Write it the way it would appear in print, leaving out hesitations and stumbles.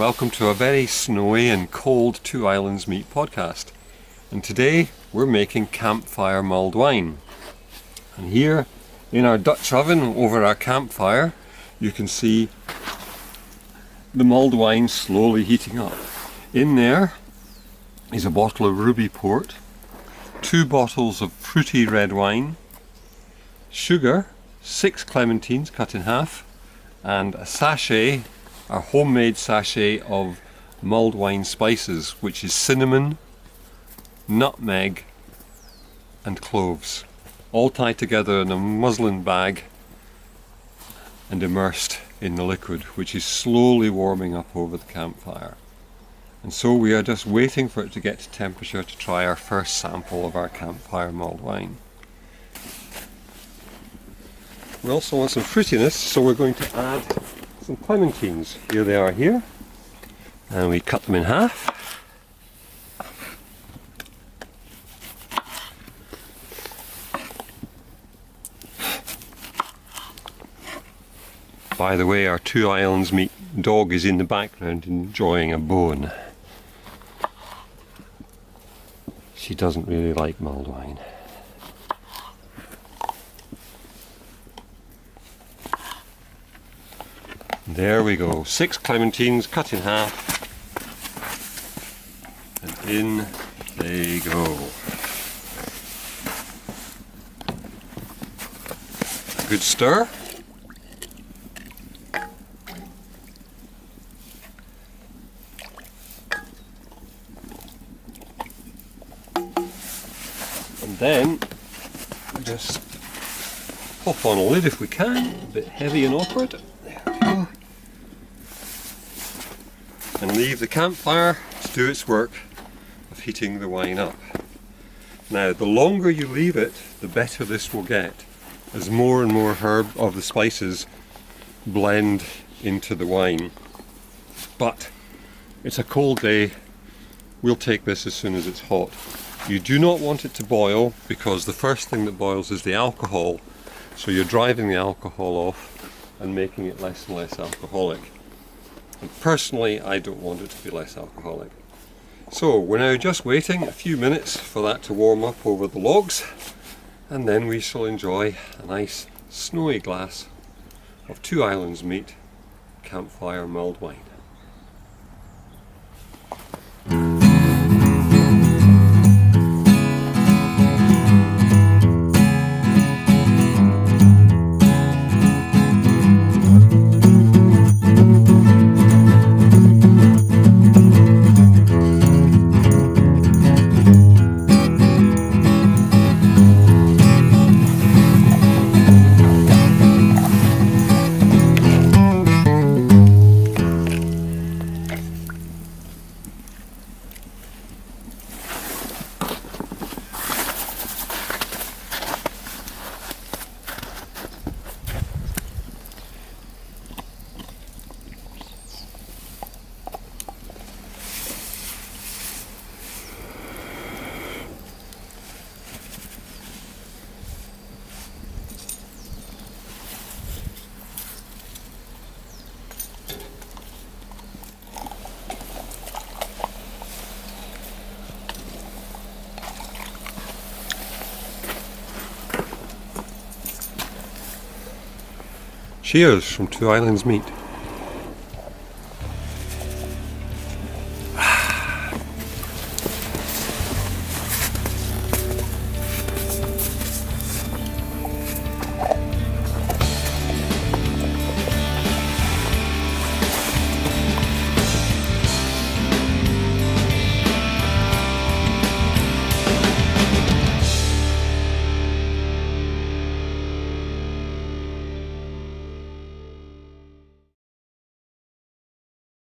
welcome to a very snowy and cold Two Islands Meat podcast. And today we're making campfire mulled wine. And here in our Dutch oven over our campfire you can see the mulled wine slowly heating up. In there is a bottle of ruby port, 2 bottles of fruity red wine, sugar, 6 clementines cut in half, and a sachet, a homemade sachet of mulled wine spices, which is cinnamon, nutmeg and cloves, all tied together in a muslin bag and immersed in the liquid, which is slowly warming up over the campfire. And so we are just waiting for it to get to temperature to try our first sample of our campfire mulled wine. We also want some fruitiness, so we're going to add some clementines. Here they are here, and we cut them in half. By the way, our Two Islands Meat dog is in the background enjoying a bone. She doesn't really like mulled wine. There we go, 6 clementines cut in half, and in they go. Good stir. And then just pop on a lid if we can, a bit heavy and awkward. There we go. And leave the campfire to do its work of heating the wine up. Now, the longer you leave it, the better this will get, as more and more herb of the spices blend into the wine. But it's a cold day, we'll take this as soon as it's hot. You do not want it to boil, because the first thing that boils is the alcohol, so you're driving the alcohol off and making it less and less alcoholic. And personally, I don't want it to be less alcoholic. So we're now just waiting a few minutes for that to warm up over the logs, and then we shall enjoy a nice snowy glass of Two Islands Meat campfire mulled wine. Cheers from Two Islands Meat.